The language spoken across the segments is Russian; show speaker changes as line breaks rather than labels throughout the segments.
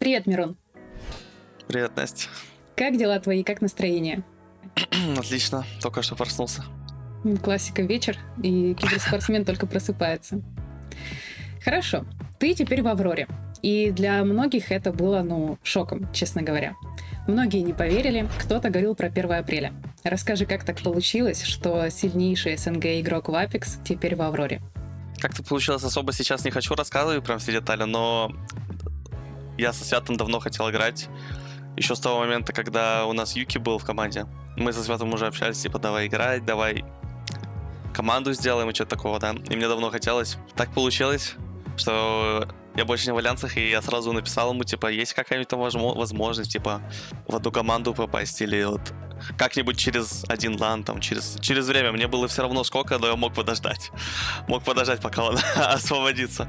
Привет, Мирон.
Привет, Настя.
Как дела твои, как настроение?
Отлично, только что проснулся.
Классика, вечер, и киберспортсмен только просыпается. Хорошо, ты теперь в Авроре. И для многих это было, шоком, честно говоря. Многие не поверили, кто-то говорил про 1 апреля. Расскажи, как так получилось, что сильнейший СНГ игрок в Apex теперь в Авроре?
Как это получилось, особо сейчас не хочу рассказывать прям все детали, но я со Святым давно хотел играть. Еще с того момента, когда у нас Юки был в команде. Мы со Святым уже общались, типа, давай играть, давай команду сделаем и что-то такого, да. И мне давно хотелось. Так получилось, что я больше не в альянсах, и я сразу написал ему, типа, есть какая-нибудь там возможность, типа, в одну команду попасть, или вот как-нибудь через один лан, там, через время. Мне было все равно сколько, но я мог подождать. Мог подождать, пока он освободится.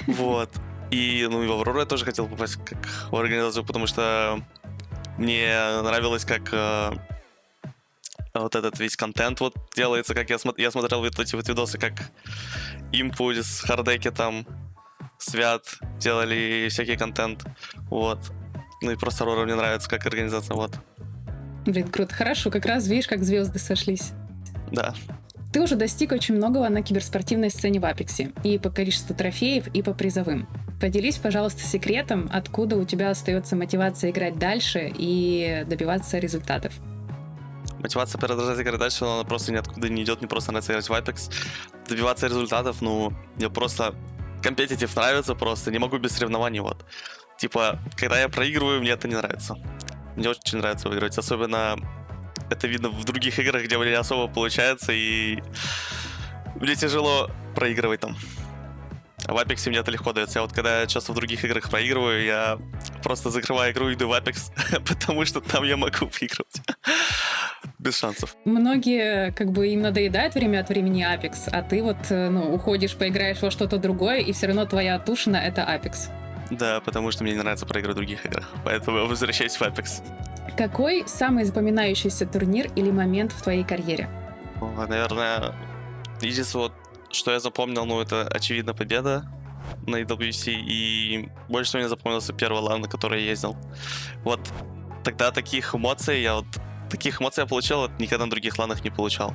Вот. И, в Аврору я тоже хотел попасть как в организацию, потому что мне нравилось, как вот этот весь контент вот делается, как я смотрел вот эти вот видосы, как Импульс, Хардеки там, Свят делали всякий контент, вот. И просто Аврора мне нравится как организация, вот.
Блин, круто, хорошо, как раз видишь, как звезды сошлись.
Да.
Ты уже достиг очень многого на киберспортивной сцене в Апексе. И по количеству трофеев, и по призовым. Поделись, пожалуйста, секретом, откуда у тебя остается мотивация играть дальше и добиваться результатов.
Мотивация продолжать играть дальше, она просто ниоткуда не идет, мне просто нравится играть в Apex. Добиваться результатов, мне просто компетитив нравится просто, не могу без соревнований, вот. Типа, когда я проигрываю, мне это не нравится. Мне очень нравится выигрывать, особенно это видно в других играх, где у меня не особо получается, и мне тяжело проигрывать там. А в Apex мне это легко дается. Я вот когда часто в других играх проигрываю, я просто закрываю игру и иду в Apex, потому что там я могу выигрывать. Без шансов.
Многие им надоедает время от времени Apex, а ты уходишь, поиграешь во что-то другое, и все равно твоя отдушина — это Apex.
Да, потому что мне не нравится проигрывать в других играх, поэтому я возвращаюсь в Apex.
Какой самый запоминающийся турнир или момент в твоей карьере?
Наверное, единственное, что я запомнил, это очевидно победа на EWC, и больше всего мне запомнился первый лан, на который я ездил. Вот тогда таких эмоций я получил, никогда на других ланах не получал.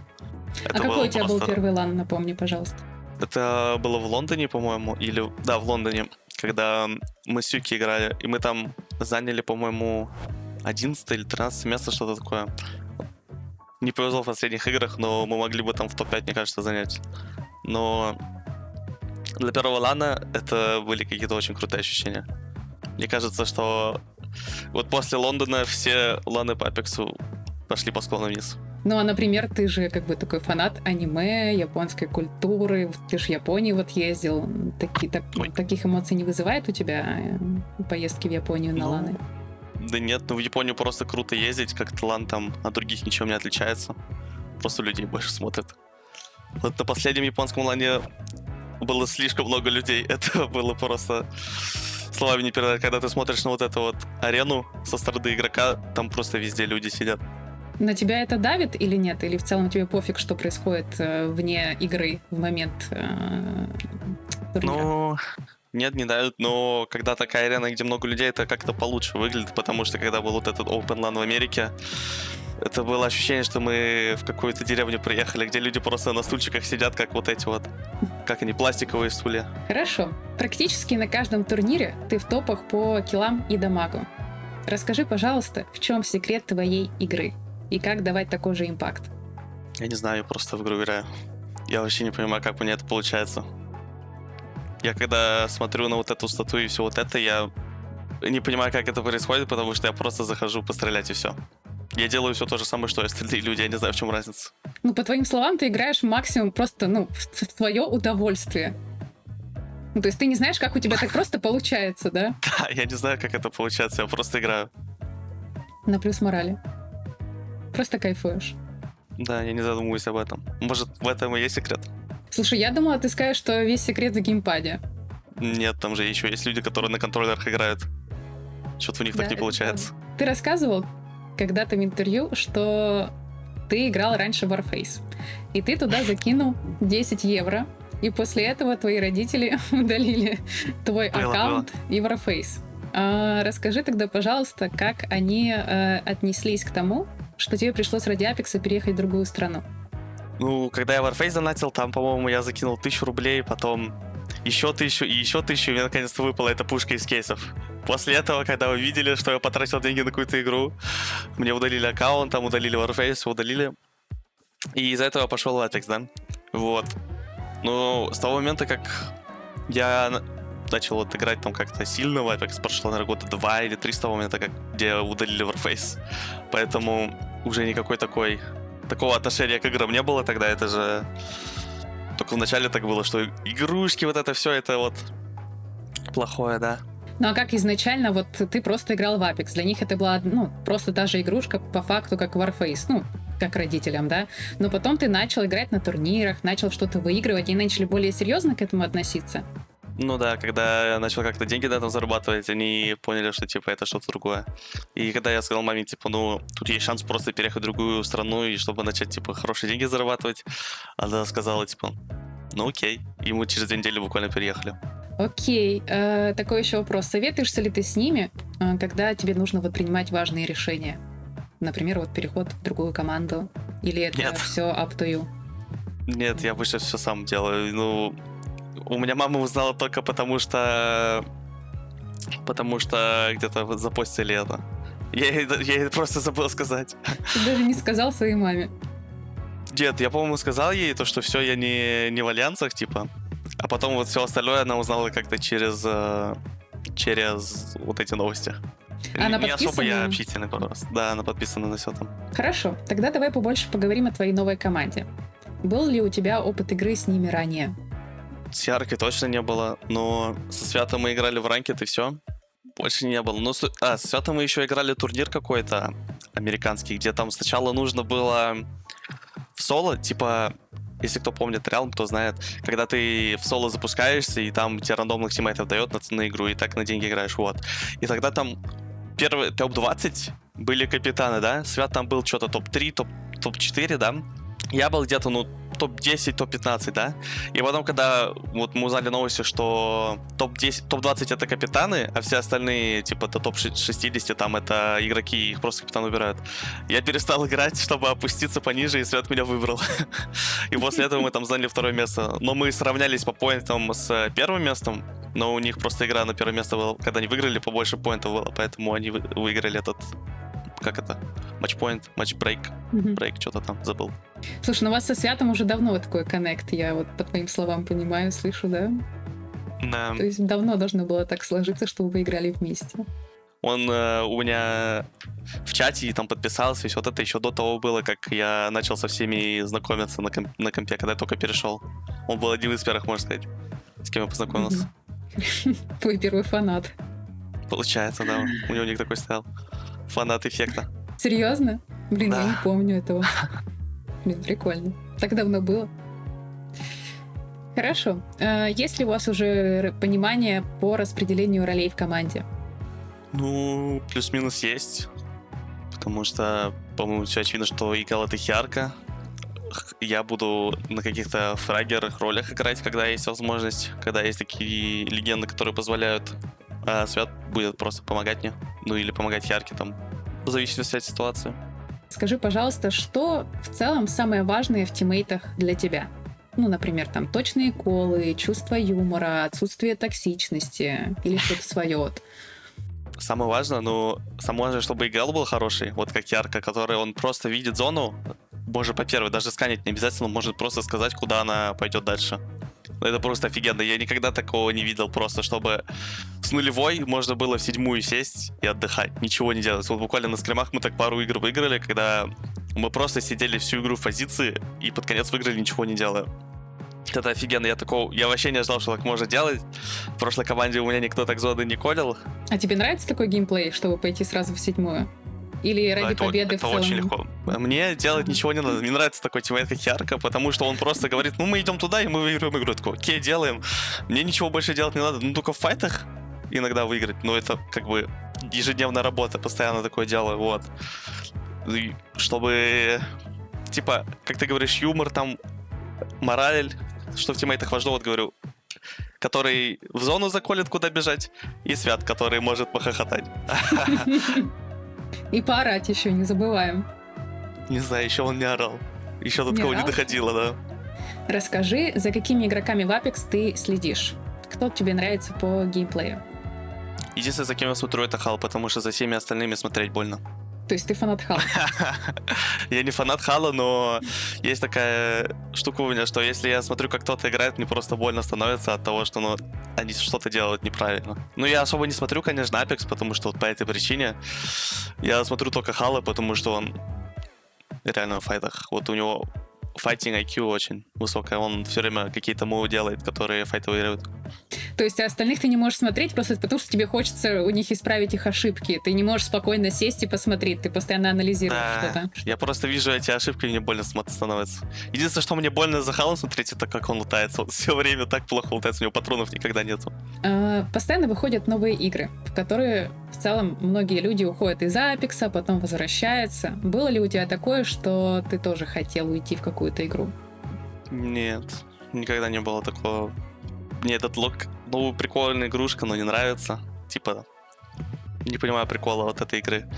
Это какой у тебя был первый лан, напомни, пожалуйста.
Это было в Лондоне, по-моему, в Лондоне, когда мы с Юки играли, и мы там заняли, по-моему, 11 или 13 место, что-то такое. Не повезло в последних играх, но мы могли бы там в топ-5, мне кажется, занять. Но для первого лана это были какие-то очень крутые ощущения. Мне кажется, что вот после Лондона все ланы по Апексу пошли по склону вниз.
А, например, ты же такой фанат аниме, японской культуры, ты же в Японии ездил. Таких эмоций не вызывает у тебя поездки в Японию на ланы?
Да нет, в Японию просто круто ездить, как-то лан там от других ничем не отличается. Просто людей больше смотрят. Вот на последнем японском лане было слишком много людей. Это было просто словами не передать. Когда ты смотришь на вот эту вот арену со стороны игрока, там просто везде люди сидят.
На тебя это давит или нет? Или в целом тебе пофиг, что происходит вне игры в момент турнира?
Нет, не давит, но когда такая арена, где много людей, это как-то получше выглядит, потому что когда был вот этот Open LAN в Америке, это было ощущение, что мы в какую-то деревню приехали, где люди просто на стульчиках сидят, как вот эти вот, как они, пластиковые стулья.
Хорошо. Практически на каждом турнире ты в топах по киллам и дамагу. Расскажи, пожалуйста, в чем секрет твоей игры? И как давать такой же импакт?
Я не знаю, я просто в игру играю. Я вообще не понимаю, как у меня это получается. Я когда смотрю на вот эту статую и все вот это, я не понимаю, как это происходит, потому что я просто захожу пострелять и все. Я делаю все то же самое, что и остальные люди, я не знаю, в чем разница.
По твоим словам, ты играешь максимум просто, в твое удовольствие. То есть ты не знаешь, как у тебя так просто получается, да?
Да, я не знаю, как это получается, я просто играю.
На плюс морали. Просто кайфуешь.
Да, я не задумываюсь об этом. Может, в этом и есть секрет?
Слушай, я думала, ты скажешь, что весь секрет в геймпаде.
Нет, там же еще есть люди, которые на контроллерах играют. Что-то у них так не получается.
Ты рассказывал когда-то в интервью, что ты играл раньше в Warface. И ты туда закинул 10 евро. И после этого твои родители удалили твой аккаунт и Warface. Расскажи тогда, пожалуйста, как они отнеслись к тому, что тебе пришлось ради Апекса переехать в другую страну?
Ну, когда я Warface донатил, там, по-моему, я закинул 1000 рублей, потом еще 1000 и еще 1000, и мне наконец-то выпала эта пушка из кейсов. После этого, когда увидели, что я потратил деньги на какую-то игру, мне удалили аккаунт, там удалили Warface, удалили. И из-за этого пошел Apex, да? Вот. Ну, с того момента, как я начал вот играть там как-то сильно в Apex, прошло, наверное, года 2 или 3 с того момента, где удалили Warface. Поэтому уже никакой такого отношения к играм не было тогда. Это же только вначале так было, что игрушки, вот это все, это вот плохое, да.
Ну а как изначально, вот ты просто играл в Apex, для них это была, ну, просто та же игрушка по факту, как Warface, ну, как родителям, да? Но потом ты начал играть на турнирах, начал что-то выигрывать, и начали более серьезно к этому относиться?
Ну да, когда я начал как-то деньги на этом зарабатывать, они поняли, что, типа, это что-то другое. И когда я сказал маме, типа, ну, тут есть шанс просто переехать в другую страну, и чтобы начать, типа, хорошие деньги зарабатывать, она сказала, типа, ну окей. И мы через 2 недели буквально переехали.
Окей. Такой еще вопрос. Советуешься ли ты с ними, когда тебе нужно вот принимать важные решения? Например, вот переход в другую команду? Или это
Нет.
все up to you?
Нет, я обычно все сам делаю. Ну, у меня мама узнала только потому что где-то запостили это. Я ей просто забыл сказать.
Ты даже не сказал своей маме.
Нет, я, по-моему, сказал ей то, что все, я не в альянсах, типа. А потом вот все остальное она узнала как-то через вот эти новости.
Она
не особо я
подписана?
общительный просто. Да, она подписана на все там.
Хорошо, тогда давай побольше поговорим о твоей новой команде. Был ли у тебя опыт игры с ними ранее?
С Яркой точно не было, но со Святом мы играли в ранкет и все. Больше не было. Ну, со Святом мы еще играли турнир какой-то американский, где там сначала нужно было в соло, типа, если кто помнит Realm, кто знает, когда ты в соло запускаешься, и там тебе рандомных тиммейтов дает на игру, и так на деньги играешь, вот. И тогда там первые топ-20 были капитаны, да? Свят там был что-то топ-3, топ-4, да? Я был где-то, ну, топ-10, топ-15, да? И потом, когда вот мы узнали новости, что топ-10, топ-20 это капитаны, а все остальные, типа, до топ-60 там это игроки, их просто капитан выбирают. Я перестал играть, чтобы опуститься пониже, и Свят меня выбрал. И после этого мы там заняли 2 место. Но мы сравнялись по поинтам с 1 местом, но у них просто игра на 1 место была, когда они выиграли, побольше поинтов было, поэтому они выиграли этот... Как это? Матчпоинт, матчбрейк. Брейк, что-то там, забыл.
Слушай, ну у вас со Святом уже давно такой коннект, я вот по твоим словам понимаю, слышу, да?
Да.
То есть давно должно было так сложиться, чтобы вы играли вместе.
Он у меня в чате и там подписался, и вот это еще до того было, как я начал со всеми знакомиться на компе, когда я только перешел. Он был один из первых, можно сказать, с кем я познакомился.
Твой первый фанат.
Получается, да. У него ник такой стоял. Фанат эффекта.
Серьезно? Блин,
Да.
я не помню этого. Блин, прикольно. Так давно было. Хорошо. Есть ли у вас уже понимание по распределению ролей в команде?
Ну, плюс-минус есть. Потому что, по-моему, все очевидно, что играл это Хиарка. Я буду на каких-то фрагерах, ролях играть, когда есть возможность, когда есть такие легенды, которые позволяют. А Свят будет просто помогать мне. Ну или помогать Хиарке там, в зависимости от ситуации.
Скажи, пожалуйста, что в целом самое важное в тиммейтах для тебя? Ну, например, там точные колы, чувство юмора, отсутствие токсичности или что-то свое.
Самое важное, чтобы играл был хороший, вот как Ярко, который он просто видит зону, боже, по первой, даже сканить не обязательно, он может просто сказать, куда она пойдет дальше. Это просто офигенно. Я никогда такого не видел, просто чтобы с нулевой можно было в 7-ю сесть и отдыхать, ничего не делать. Вот буквально на скримах мы так пару игр выиграли, когда мы просто сидели всю игру в позиции и под конец выиграли, ничего не делая. Это офигенно, я вообще не ожидал, что так можно делать. В прошлой команде у меня никто так зоны не колил.
А тебе нравится такой геймплей, чтобы пойти сразу в 7-ю? Или ради победы в целом?
Это очень легко. Мне делать ничего не надо. Мне нравится такой тиммейт, как Ярко, потому что он просто говорит, ну мы идем туда, и мы выиграем игру. Я такой, окей, делаем. Мне ничего больше делать не надо. Ну только в файтах иногда выиграть. Но это как бы ежедневная работа, постоянно такое делаю, вот. И чтобы, типа, как ты говоришь, юмор там, мораль, что в тиммейтах важно, вот говорю, который в зону заколет, куда бежать, и Свят, который может похохотать.
И поорать еще, не забываем.
Не знаю, еще он не орал. Еще до такого не доходило, да.
Расскажи, за какими игроками в Apex ты следишь? Кто тебе нравится по геймплею?
Единственное, за кем я смотрю, это Хал, потому что за всеми остальными смотреть больно.
То есть ты фанат Хала?
Я не фанат Хала, но есть такая штука у меня, что если я смотрю, как кто-то играет, мне просто больно становится от того, что они что-то делают неправильно. Но я особо не смотрю, конечно, Apex, потому что вот по этой причине я смотрю только Хала, потому что он реально в файтах. Вот у него файтинг IQ очень высокая, он все время какие-то мувы делает, которые файты выигрывают.
То есть остальных ты не можешь смотреть просто потому, что тебе хочется у них исправить их ошибки. Ты не можешь спокойно сесть и посмотреть, ты постоянно анализируешь что-то.
Я просто вижу эти ошибки, и мне больно становится. Единственное, что мне больно за Халом смотреть, это как он лутается. Он все время так плохо лутается, у него патронов никогда нету.
Постоянно выходят новые игры, в которые в целом многие люди уходят из Апекса, потом возвращаются. Было ли у тебя такое, что ты тоже хотел уйти в какую-то игру?
Нет, никогда не было такого. Мне этот лог, прикольная игрушка, но не нравится. Типа, не понимаю прикола вот этой игры.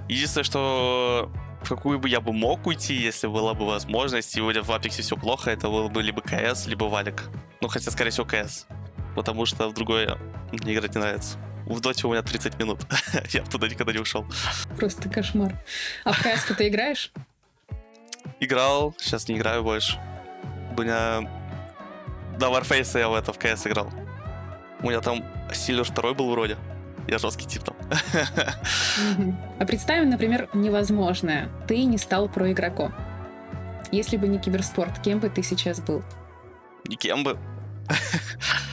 Единственное, что в какую бы я бы мог уйти, если была бы возможность, и в Апексе все плохо, это был бы либо КС, либо Валик. Хотя, скорее всего, КС. Потому что в другой мне играть не нравится. В Доте у меня 30 минут. Я бы туда никогда не ушел.
Просто кошмар. А в КС ты играешь?
Играл, сейчас не играю больше. У меня... До Warface я в КС играл. У меня там Силер 2 был вроде. Я жесткий тип там.
А представим, например, невозможное. Ты не стал проигроком. Если бы не киберспорт, кем бы ты сейчас был?
Никем бы.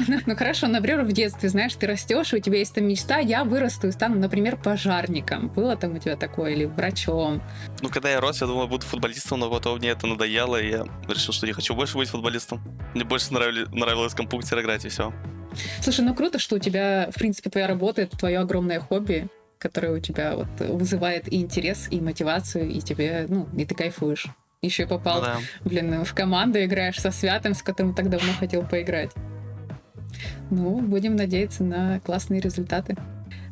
Ну хорошо, например, в детстве, знаешь, ты растешь, и у тебя есть там мечта, я вырасту и стану, например, пожарником. Было там у тебя такое? Или врачом?
Когда я рос, я думал, буду футболистом, но потом мне это надоело, и я решил, что не хочу больше быть футболистом. Мне больше нравилось компьютер играть, и все.
Слушай, круто, что у тебя, в принципе, твоя работа — это твое огромное хобби, которое у тебя вызывает и интерес, и мотивацию, и тебе, и ты кайфуешь. Еще и попал, в команду, играешь со Святым, с которым так давно хотел поиграть. Будем надеяться на классные результаты.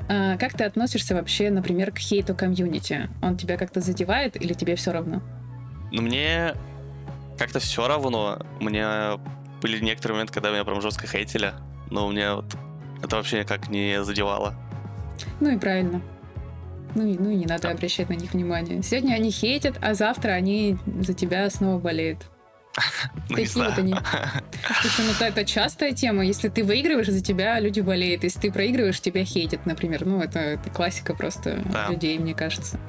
Как ты относишься вообще, например, к хейту комьюнити? Он тебя как-то задевает или тебе все равно?
Мне как-то все равно. У меня были некоторые моменты, когда меня прям жестко хейтили, но мне это вообще никак не задевало.
И правильно. И не надо обращать на них внимание. Сегодня они хейтят, а завтра они за тебя снова болеют. Такие вот они. Слушай, это частая тема. Если ты выигрываешь, за тебя люди болеют. Если ты проигрываешь, тебя хейтят, например. Это классика просто людей, мне кажется.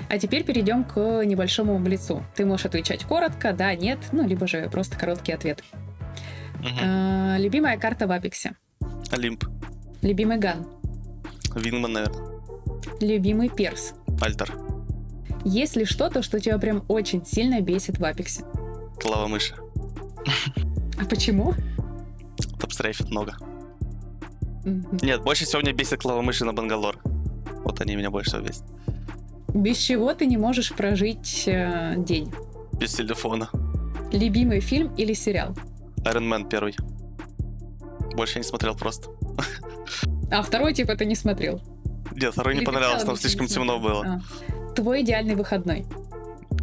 А теперь перейдем к небольшому блицу. Ты можешь отвечать коротко, да, нет, либо же просто короткий ответ. Любимая карта в Апексе?
Олимп.
Любимый ган?
Вингман, наверное.
Любимый перс?
Альтер.
Есть ли что-то, что тебя прям очень сильно бесит в Апексе?
Клава мыши.
А почему?
Топ-стрейфит много. Нет, больше всего меня бесит клава мыши на Бангалор. Вот они меня больше всего бесят.
Без чего ты не можешь прожить день?
Без телефона.
Любимый фильм или сериал?
Iron Man 1. Больше я не смотрел просто.
А второй ты не смотрел?
Нет, второй не понравился, там слишком темно было.
Твой идеальный выходной?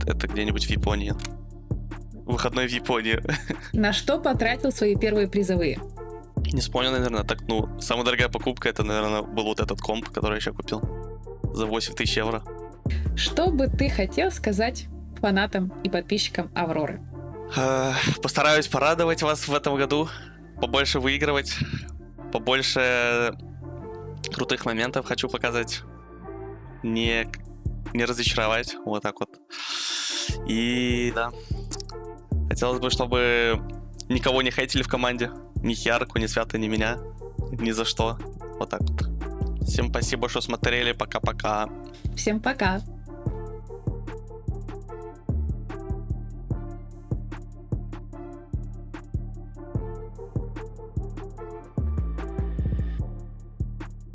Это где-нибудь в Японии. Выходной в Японии.
На что потратил свои первые призовые?
Не вспомнил, наверное. Самая дорогая покупка, это, наверное, был вот этот комп, который я еще купил. За 8000 евро.
Что бы ты хотел сказать фанатам и подписчикам Авроры?
Постараюсь порадовать вас в этом году. Побольше выигрывать. Побольше крутых моментов хочу показать. Не разочаровать. Вот так вот. И да. Хотелось бы, чтобы никого не хейтили в команде. Ни Хиарку, ни Свята, ни меня. Ни за что. Вот так вот. Всем спасибо, что смотрели. Пока-пока.
Всем пока.